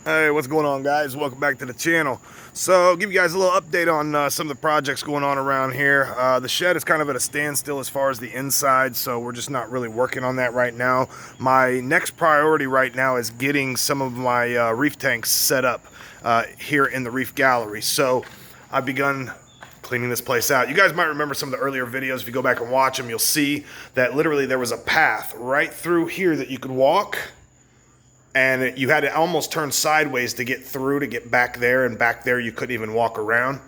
Hey, what's going on, guys? Welcome back to the channel. So, give you guys a little update on some of the projects going on around here. The shed is kind of at a standstill as far as the inside, so we're just not really working on that right now. My next priority right now is getting some of my reef tanks set up here in the reef gallery. So, I've begun cleaning this place out. You guys might remember some of the earlier videos. If you go back and watch them, you'll see that literally there was a path right through here that you could walk, and you had to almost turn sideways to get through, to get back there, and back there you couldn't even walk around.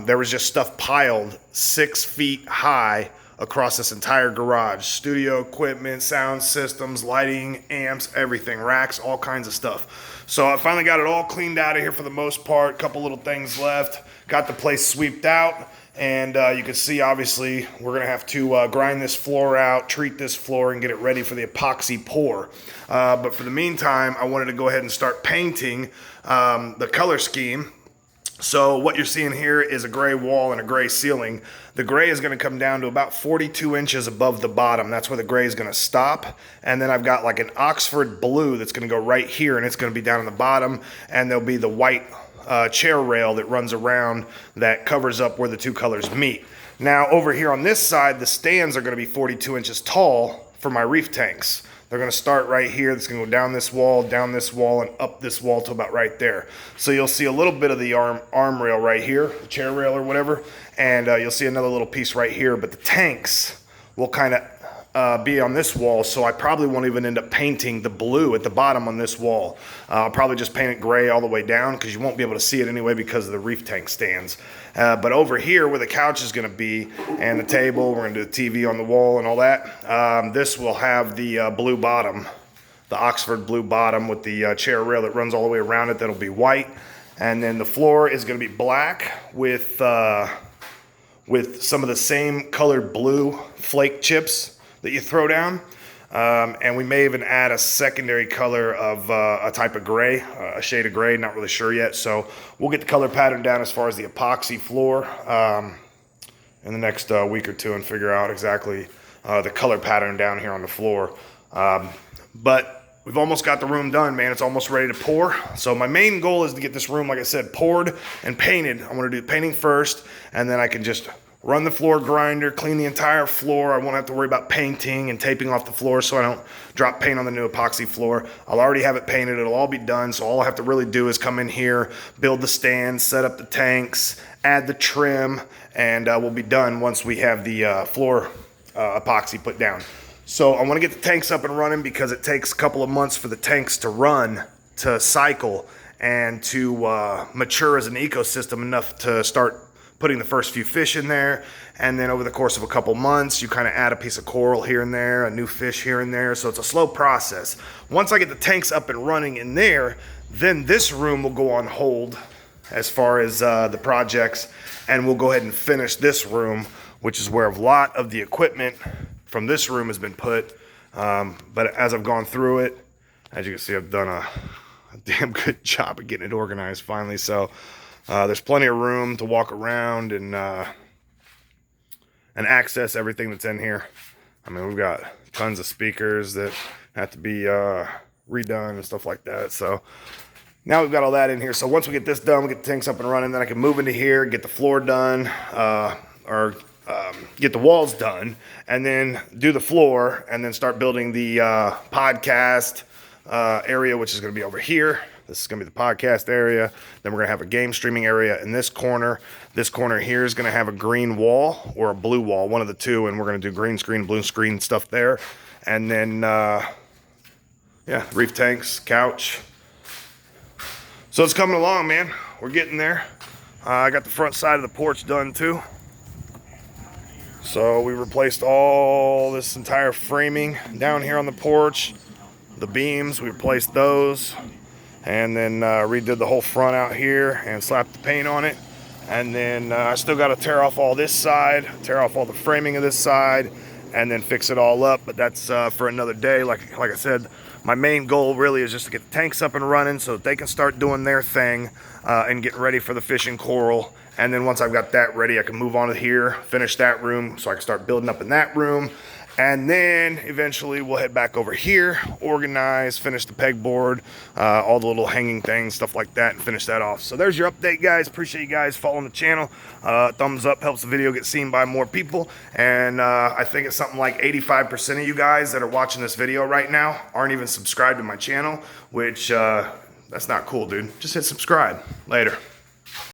There was just stuff piled 6 feet high across this entire garage. Studio equipment, sound systems, lighting, amps, everything, racks, all kinds of stuff. So I finally got it all cleaned out of here for the most part. Couple little things left. Got the place sweeped out. And you can see, obviously, we're going to have to grind this floor out, treat this floor, and get it ready for the epoxy pour. But for the meantime, I wanted to go ahead and start painting the color scheme. So what you're seeing here is a gray wall and a gray ceiling. The gray is going to come down to about 42 inches above the bottom. That's where the gray is going to stop. And then I've got like an Oxford blue that's going to go right here, and it's going to be down on the bottom. And there'll be the white chair rail that runs around that covers up where the two colors meet. Now over here on this side, the stands are going to be 42 inches tall for my reef tanks. They're going to start right here. It's going to go down this wall, and up this wall to about right there. So you'll see a little bit of the arm rail right here, the chair rail or whatever, and you'll see another little piece right here. But the tanks will kind of be on this wall, so I probably won't even end up painting the blue at the bottom on this wall. I'll probably just paint it gray all the way down, because you won't be able to see it anyway because of the reef tank stands. But over here where the couch is going to be, and the table, we're going to do the TV on the wall and all that, this will have the blue bottom, the Oxford blue bottom with the chair rail that runs all the way around it. That'll be white. And then the floor is going to be black with some of the same colored blue flake chips that you throw down. And we may even add a secondary color of a type of gray, a shade of gray, not really sure yet. So we'll get the color pattern down as far as the epoxy floor in the next week or two, and figure out exactly the color pattern down here on the floor. But we've almost got the room done, man. It's almost ready to pour. So my main goal is to get this room, like I said, poured and painted. I want to do painting first, and then I can just run the floor grinder, clean the entire floor. I won't have to worry about painting and taping off the floor so I don't drop paint on the new epoxy floor. I'll already have it painted. It'll all be done. So all I have to really do is come in here, build the stand, set up the tanks, add the trim, and we'll be done once we have the floor epoxy put down. So I want to get the tanks up and running, because it takes a couple of months for the tanks to run, to cycle, and to mature as an ecosystem enough to start putting the first few fish in there. And then over the course of a couple months, you kind of add a piece of coral here and there, a new fish here and there. So it's a slow process. Once I get the tanks up and running in there, then this room will go on hold as far as the projects, and we'll go ahead and finish this room, which is where a lot of the equipment from this room has been put. But as I've gone through it, as you can see, I've done a damn good job of getting it organized finally. So there's plenty of room to walk around and access everything that's in here. I mean, we've got tons of speakers that have to be redone and stuff like that. So now we've got all that in here. So once we get this done, we get the tanks up and running, then I can move into here, get the floor done, get the walls done, and then do the floor, and then start building the podcast area, which is going to be over here. This is going to be the podcast area. Then we're going to have a game streaming area in this corner. This corner here is going to have a green wall or a blue wall, one of the two, and we're going to do green screen, blue screen stuff there. And then, yeah, reef tanks, couch. So it's coming along, man. We're getting there. I got the front side of the porch done too. So we replaced all this entire framing down here on the porch. The beams, we replaced those. And then redid the whole front out here and slapped the paint on it. And then I still got to tear off all this side, tear off all the framing of this side, and then fix it all up. But that's for another day. Like I said, my main goal really is just to get the tanks up and running so that they can start doing their thing and getting ready for the fish and coral. And then once I've got that ready, I can move on to here, finish that room so I can start building up in that room. And then eventually we'll head back over here, organize, finish the pegboard, all the little hanging things, stuff like that, and finish that off. So there's your update, guys. Appreciate you guys following the channel. Thumbs up helps the video get seen by more people. And I think it's something like 85% of you guys that are watching this video right now aren't even subscribed to my channel, which that's not cool, dude. Just hit subscribe. Later.